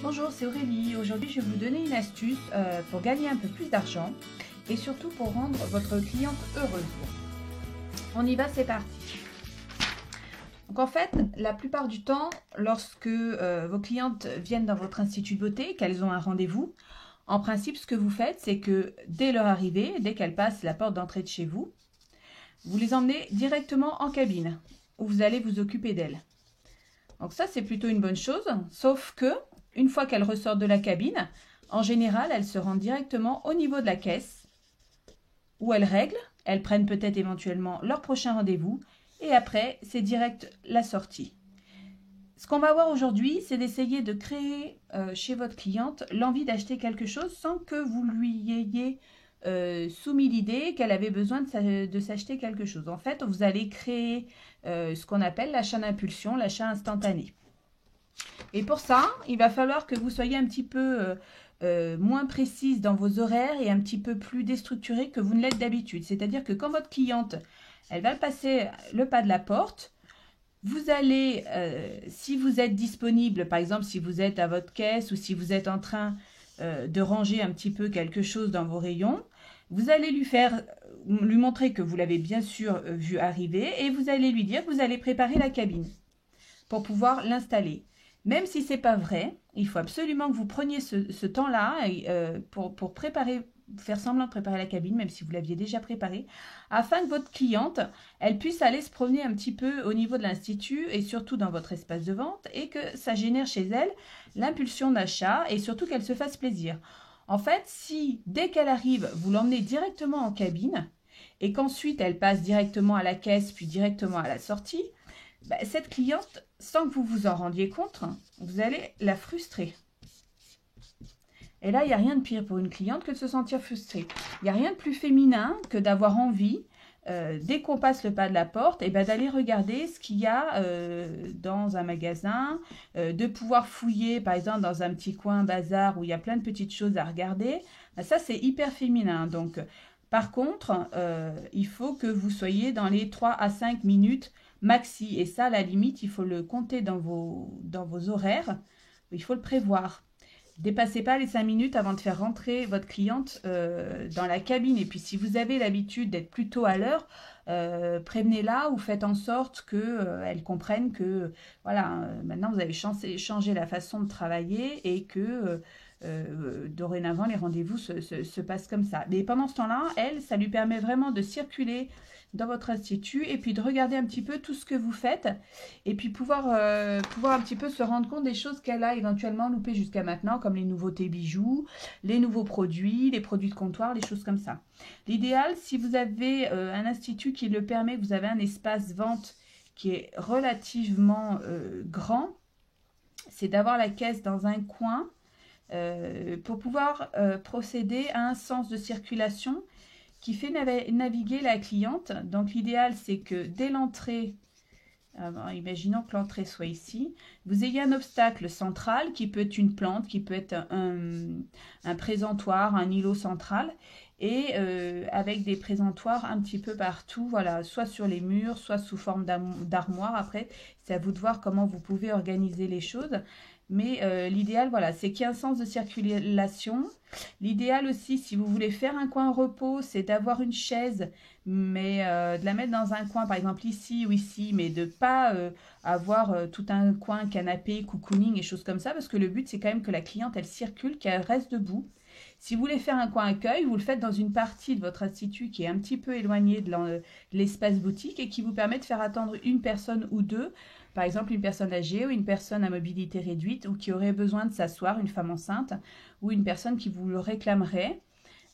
Bonjour, c'est Aurélie. Aujourd'hui, je vais vous donner une astuce pour gagner un peu plus d'argent et surtout pour rendre votre cliente heureuse. On y va, c'est parti. Donc en fait, la plupart du temps, lorsque vos clientes viennent dans votre institut de beauté, qu'elles ont un rendez-vous, en principe, ce que vous faites, c'est que dès leur arrivée, dès qu'elles passent la porte d'entrée de chez vous, vous les emmenez directement en cabine où vous allez vous occuper d'elles. Donc ça, c'est plutôt une bonne chose, sauf que une fois qu'elles ressortent de la cabine, en général, elles se rendent directement au niveau de la caisse où elles règlent, elles prennent peut-être éventuellement leur prochain rendez-vous et après, c'est direct la sortie. Ce qu'on va voir aujourd'hui, c'est d'essayer de créer chez votre cliente l'envie d'acheter quelque chose sans que vous lui ayez soumis l'idée qu'elle avait besoin de s'acheter quelque chose. En fait, vous allez créer ce qu'on appelle l'achat d'impulsion, l'achat instantané. Et pour ça, il va falloir que vous soyez un petit peu moins précise dans vos horaires et un petit peu plus déstructurée que vous ne l'êtes d'habitude. C'est-à-dire que quand votre cliente, elle va passer le pas de la porte, vous allez, si vous êtes disponible, par exemple si vous êtes à votre caisse ou si vous êtes en train de ranger un petit peu quelque chose dans vos rayons, vous allez lui montrer que vous l'avez bien sûr vu arriver et vous allez lui dire que vous allez préparer la cabine pour pouvoir l'installer. Même si ce n'est pas vrai, il faut absolument que vous preniez ce temps-là pour faire semblant de préparer la cabine, même si vous l'aviez déjà préparée, afin que votre cliente, elle puisse aller se promener un petit peu au niveau de l'institut et surtout dans votre espace de vente et que ça génère chez elle l'impulsion d'achat et surtout qu'elle se fasse plaisir. En fait, si dès qu'elle arrive, vous l'emmenez directement en cabine et qu'ensuite elle passe directement à la caisse puis directement à la sortie, cette cliente, sans que vous vous en rendiez compte, vous allez la frustrer. Et là, il n'y a rien de pire pour une cliente que de se sentir frustrée. Il n'y a rien de plus féminin que d'avoir envie, dès qu'on passe le pas de la porte, d'aller regarder ce qu'il y a dans un magasin, de pouvoir fouiller, par exemple, dans un petit coin bazar où il y a plein de petites choses à regarder. Ça, c'est hyper féminin. Donc, par contre, il faut que vous soyez dans les 3 à 5 minutes maxi. Et ça, à la limite, il faut le compter dans vos horaires. Il faut le prévoir. Dépassez pas les 5 minutes avant de faire rentrer votre cliente dans la cabine. Et puis, si vous avez l'habitude d'être plus tôt à l'heure, prévenez-la ou faites en sorte qu'elle comprenne que voilà, maintenant, vous avez changé la façon de travailler et que dorénavant, les rendez-vous se passent comme ça. Mais pendant ce temps-là, ça lui permet vraiment de circuler dans votre institut et puis de regarder un petit peu tout ce que vous faites et puis pouvoir un petit peu se rendre compte des choses qu'elle a éventuellement loupées jusqu'à maintenant, comme les nouveautés bijoux, les nouveaux produits, les produits de comptoir, les choses comme ça. L'idéal, si vous avez un institut qui le permet, vous avez un espace vente qui est relativement grand, c'est d'avoir la caisse dans un coin pour pouvoir procéder à un sens de circulation qui fait naviguer la cliente. Donc l'idéal, c'est que dès l'entrée, imaginons que l'entrée soit ici, vous ayez un obstacle central qui peut être une plante, qui peut être un présentoir, un îlot central, et avec des présentoirs un petit peu partout, voilà, soit sur les murs, soit sous forme d'armoire. Après, c'est à vous de voir comment vous pouvez organiser les choses. Mais l'idéal, voilà, c'est qu'il y ait un sens de circulation. L'idéal aussi, si vous voulez faire un coin repos, c'est d'avoir une chaise, mais de la mettre dans un coin, par exemple ici ou ici, mais de ne pas avoir tout un coin canapé, cocooning et choses comme ça, parce que le but, c'est quand même que la cliente, elle circule, qu'elle reste debout. Si vous voulez faire un coin accueil, vous le faites dans une partie de votre institut qui est un petit peu éloignée de l'espace boutique et qui vous permet de faire attendre une personne ou deux, par exemple une personne âgée ou une personne à mobilité réduite ou qui aurait besoin de s'asseoir, une femme enceinte ou une personne qui vous le réclamerait.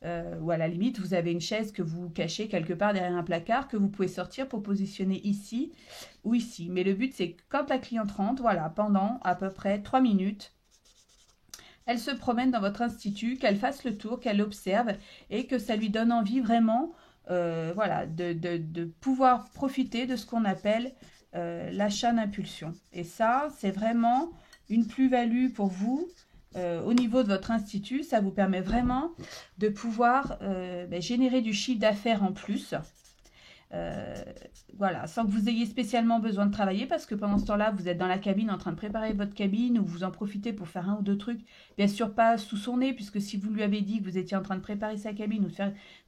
Ou à la limite, vous avez une chaise que vous cachez quelque part derrière un placard que vous pouvez sortir pour positionner ici ou ici. Mais le but, c'est que quand la cliente rentre, voilà, pendant à peu près 3 minutes, elle se promène dans votre institut, qu'elle fasse le tour, qu'elle observe et que ça lui donne envie vraiment voilà, de pouvoir profiter de ce qu'on appelle l'achat d'impulsion. Et ça, c'est vraiment une plus-value pour vous au niveau de votre institut. Ça vous permet vraiment de pouvoir générer du chiffre d'affaires en plus. Voilà, sans que vous ayez spécialement besoin de travailler, parce que pendant ce temps-là, vous êtes dans la cabine en train de préparer votre cabine, ou vous en profitez pour faire un ou deux trucs, bien sûr pas sous son nez, puisque si vous lui avez dit que vous étiez en train de préparer sa cabine, ou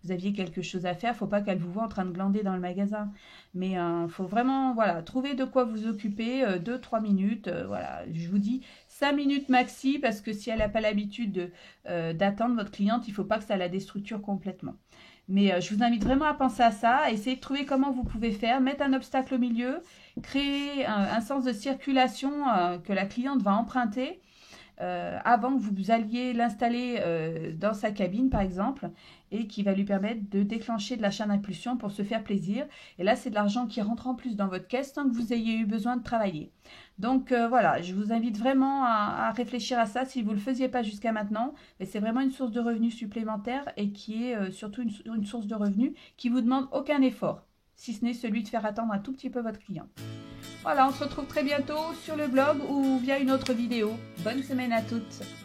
vous aviez quelque chose à faire, faut pas qu'elle vous voit en train de glander dans le magasin. Mais faut vraiment, voilà, trouver de quoi vous occuper, 2-3 minutes, voilà, je vous dis 5 minutes maxi, parce que si elle n'a pas l'habitude d'attendre votre cliente, il faut pas que ça la déstructure complètement. Mais je vous invite vraiment à penser à ça, à essayer de trouver comment vous pouvez faire, mettre un obstacle au milieu, créer un sens de circulation que la cliente va emprunter avant que vous alliez l'installer dans sa cabine par exemple, et qui va lui permettre de déclencher de l'achat d'impulsion pour se faire plaisir. Et là, c'est de l'argent qui rentre en plus dans votre caisse sans que vous ayez eu besoin de travailler. Donc voilà, je vous invite vraiment à réfléchir à ça si vous ne le faisiez pas jusqu'à maintenant. Mais c'est vraiment une source de revenus supplémentaire et qui est surtout une source de revenus qui ne vous demande aucun effort, si ce n'est celui de faire attendre un tout petit peu votre client. Voilà, on se retrouve très bientôt sur le blog ou via une autre vidéo. Bonne semaine à toutes!